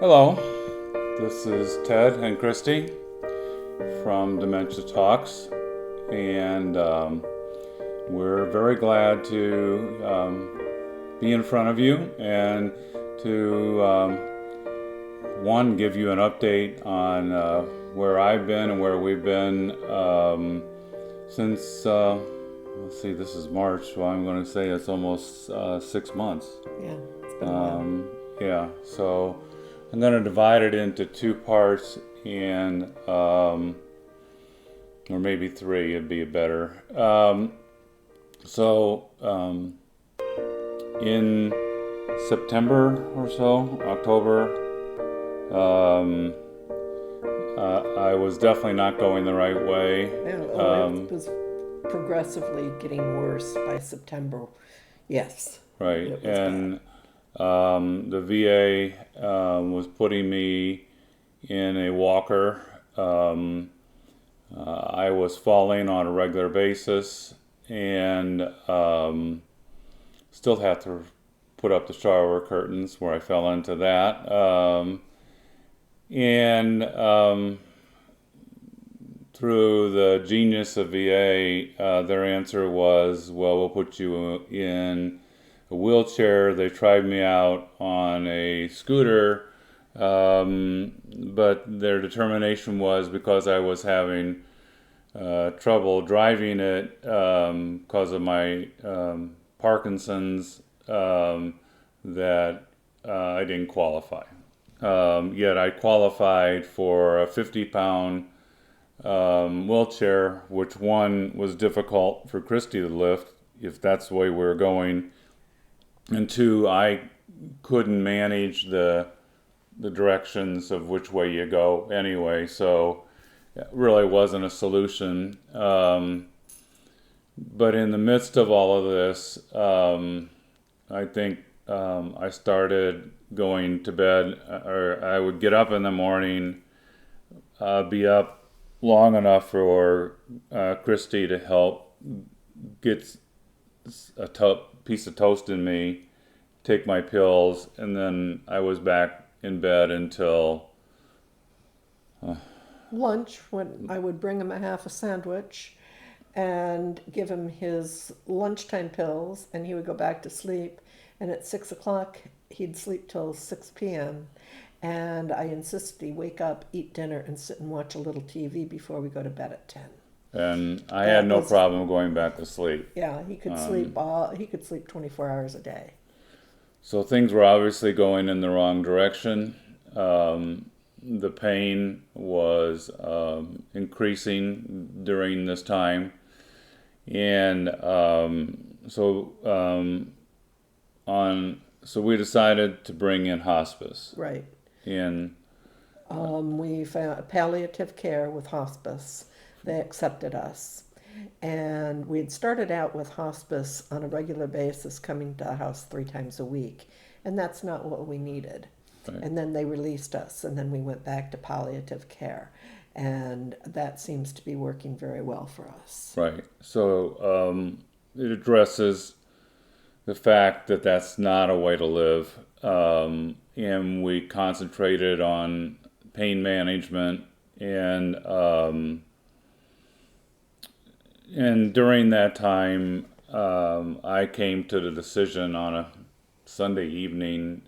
Hello, this is Ted and Christy from Dementia Talks, and we're very glad to be in front of you and to give you an update on where I've been and where we've been since, let's see, this is March, so I'm going to say it's almost 6 months. Yeah, it's been a while. Yeah, so I'm going to divide it into two parts and, or maybe three, it'd be better. In September or so, October, I was definitely not going the right way. It was progressively getting worse by September. Yes. Right, It was and the VA was putting me in a walker. I was falling on a regular basis and still have to put up the shower curtains where I fell into that. Through the genius of VA, their answer was, well, we'll put you in a wheelchair. They tried me out on a scooter, but their determination was because I was having trouble driving it because of my Parkinson's, that I didn't qualify. Yet I qualified for a 50-pound wheelchair, which one was difficult for Christy to lift if that's the way we were going, and two, I couldn't manage the directions of which way you go anyway, so it really wasn't a solution. But in the midst of all of this, I think I started going to bed, or I would get up in the morning, be up long enough for Christy to help get a piece of toast in me, take my pills, and then I was back in bed until Lunch, when I would bring him a half a sandwich and give him his lunchtime pills, and he would go back to sleep. And at 6 o'clock, he'd sleep till 6 p.m. And I insisted he wake up, eat dinner, and sit and watch a little TV before we go to bed at 10. and I had no problem going back to sleep. Yeah, he could sleep 24 hours a day. So things were obviously going in the wrong direction. The pain was increasing during this time, and so we decided to bring in hospice. Right. And We found palliative care with hospice. They accepted us. And we had started out with hospice on a regular basis, coming to the house 3 times a week. And that's not what we needed. Right. And then they released us, and then we went back to palliative care. And that seems to be working very well for us. Right. So it addresses the fact that that's not a way to live. And we concentrated on pain management, and during that time, I came to the decision on a Sunday evening.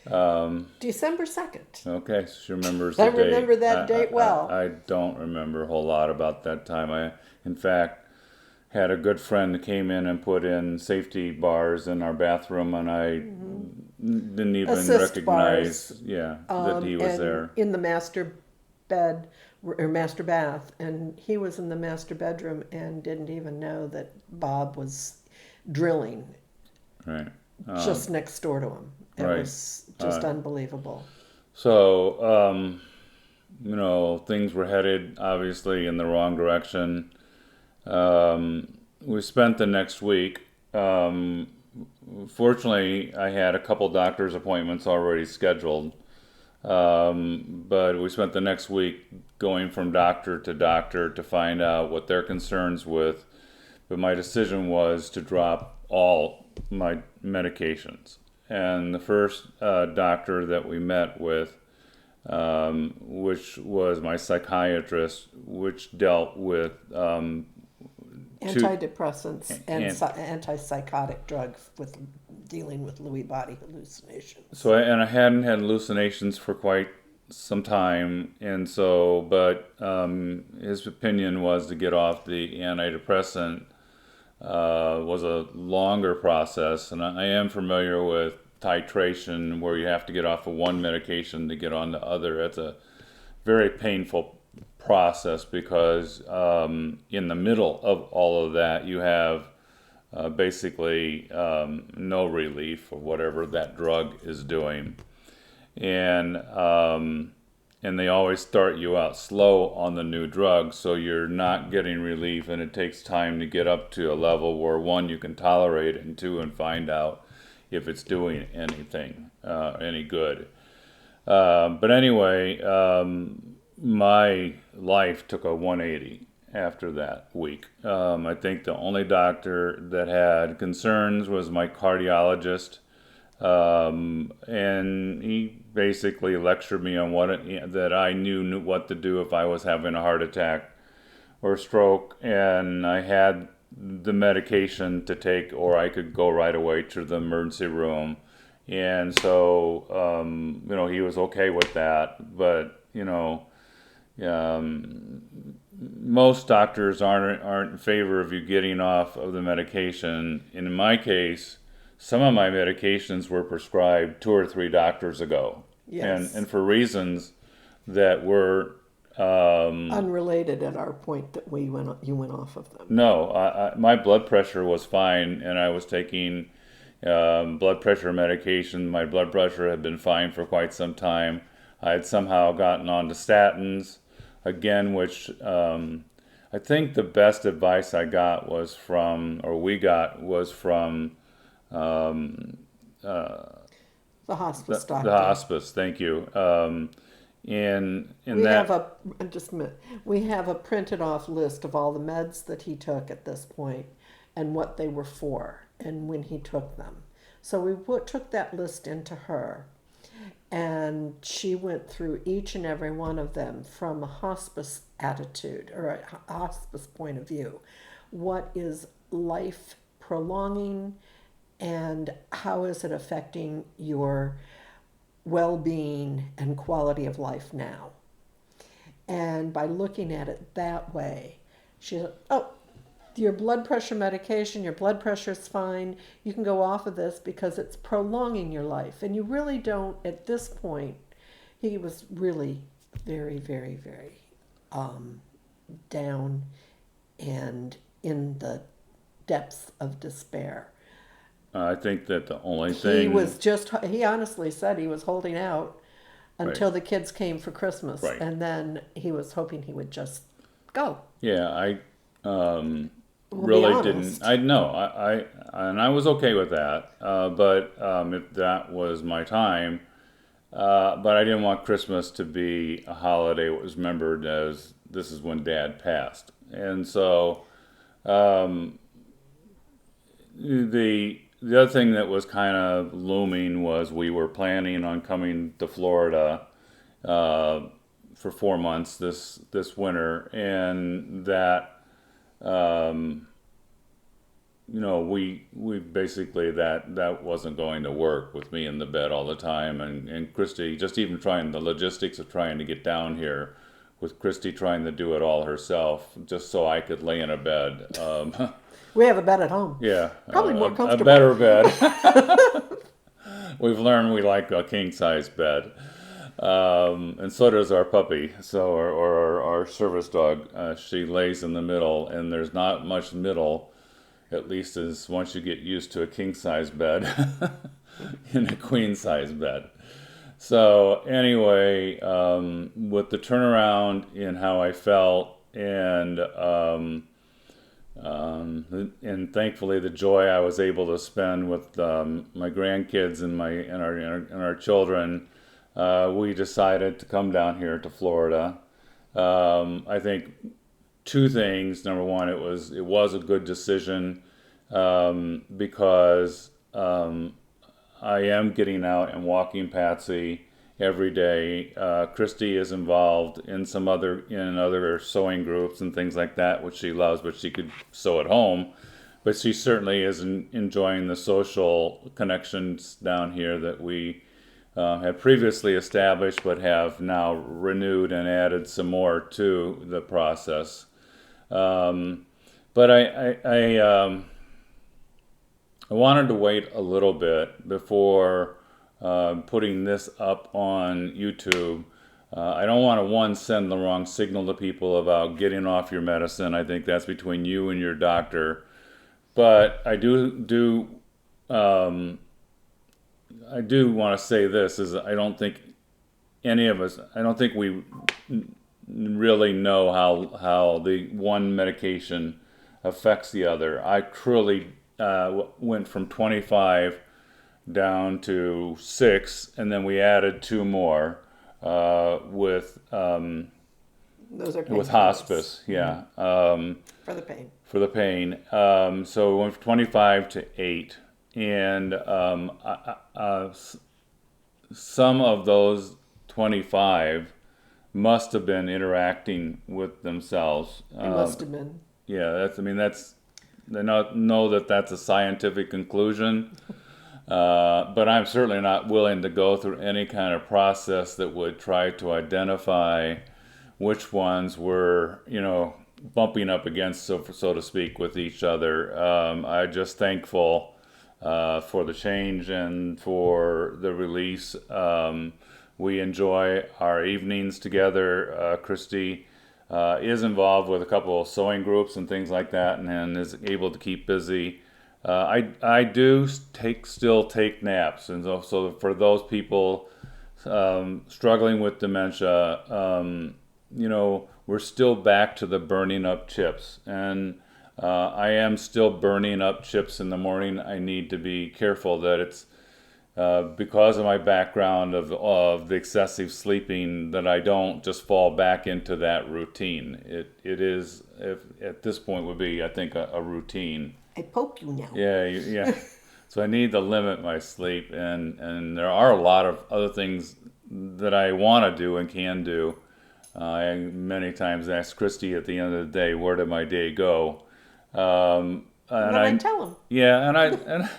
December 2nd. Okay, so she remembers I the date. remember that date well. I don't remember a whole lot about that time. In fact, had a good friend that came in and put in safety bars in our bathroom, and I didn't even Assist recognize, bars. that he was And there. in the master bed or master bath, and he was in the master bedroom and didn't even know that Bob was drilling Right. just next door to him. It Right. was just unbelievable. So, things were headed obviously in the wrong direction. We spent the next week. Fortunately, I had a couple doctor's appointments already scheduled. But we spent the next week going from doctor to doctor to find out what their concerns with. But my decision was to drop all my medications. And the first doctor that we met with which was my psychiatrist, which dealt with two, Antidepressants and and antipsychotic drugs with dealing with Lewy body hallucinations. I hadn't had hallucinations for quite some time, and so, but his opinion was to get off the antidepressant was a longer process, and I am familiar with titration, where you have to get off of one medication to get on the other. It's a very painful process because in the middle of all of that, you have basically no relief of whatever that drug is doing, and they always start you out slow on the new drug, so you're not getting relief, and it takes time to get up to a level where, one, you can tolerate it, and two, and find out if it's doing anything, any good. But anyway, my life took a 180 after that week. I think the only doctor that had concerns was my cardiologist, and he basically lectured me on that I knew what to do if I was having a heart attack or stroke, and I had the medication to take, or I could go right away to the emergency room. And so, he was okay with that. But, most doctors aren't in favor of you getting off of the medication. In my case, some of my medications were prescribed 2 or 3 doctors ago. Yes. And for reasons that were Unrelated at our point that you went off of them. no, my blood pressure was fine, and I was taking blood pressure medication. My blood pressure had been fine for quite some time. I had somehow gotten onto statins again, which I think the best advice I got was from, or we got, was from The hospice doctor. the hospice. Thank you. In We that, have just a minute. We have a printed off list of all the meds that he took at this point and what they were for and when he took them. So we took that list into her, and she went through each and every one of them from a hospice attitude or a hospice point of view. What is life prolonging, and how is it affecting your well-being and quality of life now? And by looking at it that way, she said, oh, your blood pressure medication, your blood pressure is fine. You can go off of this because it's prolonging your life. And you really don't, at this point, he was really very, very, very down and in the depths of despair. I think that the only He thing was he honestly said he was holding out until the kids came for Christmas. Right. And then he was hoping he would just go. Yeah, I We'll really be didn't. honest. I know. And I was okay with that. But if that was my time, but I didn't want Christmas to be a holiday that was remembered as this is when Dad passed. And so the other thing that was kind of looming was we were planning on coming to Florida for 4 months this winter, and that we basically that wasn't going to work with me in the bed all the time, and Christy just even trying the logistics of trying to get down here, with Christy trying to do it all herself just so I could lay in a bed. We have a bed at home. Yeah, Probably more a comfortable. better bed. We've learned we like a king size bed, and so does our puppy. So our service dog, she lays in the middle, and there's not much middle, at least as once you get used to a king size bed in a queen size bed. So anyway, with the turnaround in how I felt, and thankfully the joy I was able to spend with my grandkids and our children, we decided to come down here to Florida. I think 2 things. Number one, it was a good decision because I am getting out and walking Patsy, every day. Christy is involved in other sewing groups and things like that, which she loves, but she could sew at home. But she certainly is enjoying the social connections down here that we had previously established, but have now renewed and added some more to the process. But I wanted to wait a little bit before putting this up on YouTube. I don't want to, one, send the wrong signal to people about getting off your medicine. I think that's between you and your doctor. But I do want to say this, is I don't think we really know how the one medication affects the other. I truly went from 25 down to 6, and then we added 2 more with Those are with painkillers. Hospice, yeah, For the pain. for the pain. So we went from 25 to 8, and some of those 25 must have been interacting with themselves. It must have been. Yeah, they not know that that's a scientific conclusion, but I'm certainly not willing to go through any kind of process that would try to identify which ones were, bumping up against, so to speak, with each other. I'm just thankful for the change and for the release. We enjoy our evenings together. Christy is involved with a couple of sewing groups and things like that, and is able to keep busy. I do still take naps, and so for those people struggling with dementia, we're still back to the burning up chips, and I am still burning up chips in the morning. I need to be careful that it's because of my background of the excessive sleeping, that I don't just fall back into that routine. It is, if at this point, would be, I think, a routine. I poke you now. Yeah. So I need to limit my sleep, and there are a lot of other things that I want to do and can do. I many times ask Christy at the end of the day, where did my day go? And I tell him. Yeah,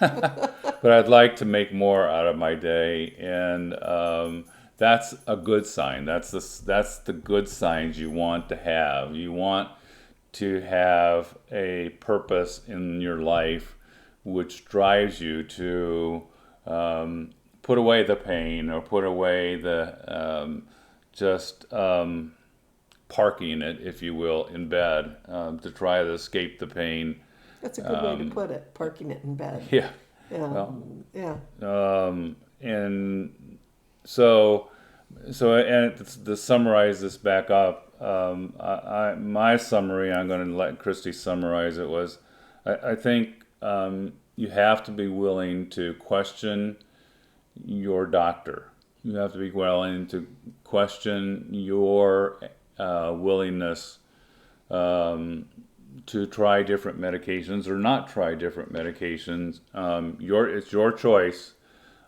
but I'd like to make more out of my day, and that's a good sign. That's the good signs you want to have. You want to have a purpose in your life which drives you to put away the pain, or put away the parking it, if you will, in bed, to try to escape the pain. That's a good way to put it, parking it in bed. Yeah. Yeah. Well, Yeah. And so and to summarize this back up, my summary, I'm going to let Christy summarize it, was I think you have to be willing to question your doctor. You have to be willing to question your willingness to try different medications or not try different medications. It's your choice.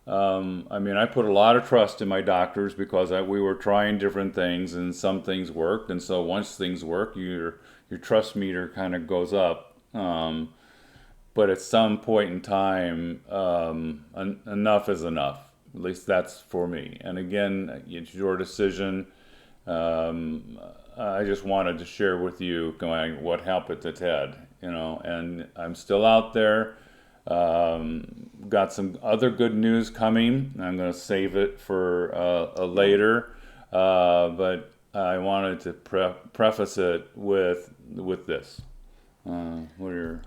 I put a lot of trust in my doctors, because we were trying different things, and some things worked, and so once things work, your trust meter kind of goes up. But at some point in time, enough is enough. At least that's for me. And again, it's your decision. I just wanted to share with you what happened to Ted, and I'm still out there. Got some other good news coming. I'm going to save it for later, but I wanted to preface it with this. What are your...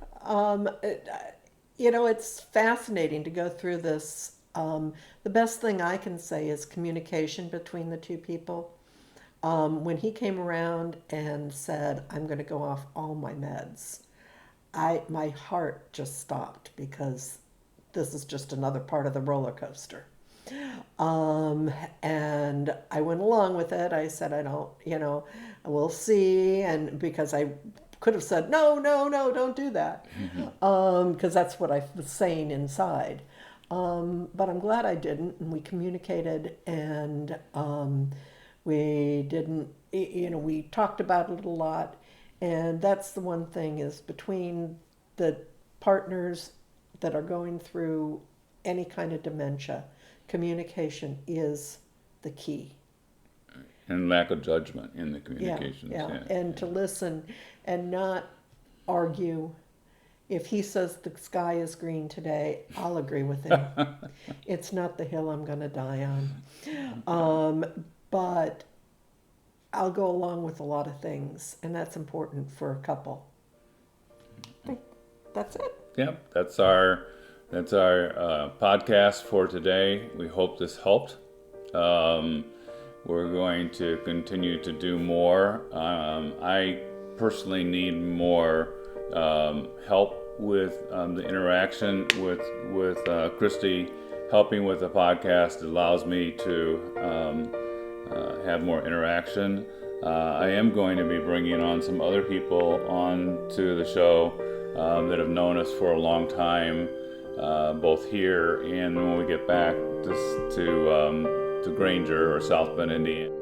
It's fascinating to go through this. The best thing I can say is communication between the two people. When he came around and said, I'm going to go off all my meds, my heart just stopped, because this is just another part of the roller coaster. And I went along with it. I said, I don't, we'll see. And because I could have said, no, don't do that. Because that's what I was saying inside. But I'm glad I didn't, and we communicated, and we didn't, we talked about it a lot, and that's the one thing is between the partners that are going through any kind of dementia, communication is the key. And lack of judgment in the Yeah, communications. yeah, and to listen and not argue. If he says the sky is green today, I'll agree with him. It's not the hill I'm going to die on. But I'll go along with a lot of things, and that's important for a couple. I think that's it. Yep, that's our podcast for today. We hope this helped. We're going to continue to do more. I personally need more help with the interaction with Christy. Helping with the podcast allows me to have more interaction. I am going to be bringing on some other people on to the show that have known us for a long time, both here and when we get back to Granger or South Bend, Indiana.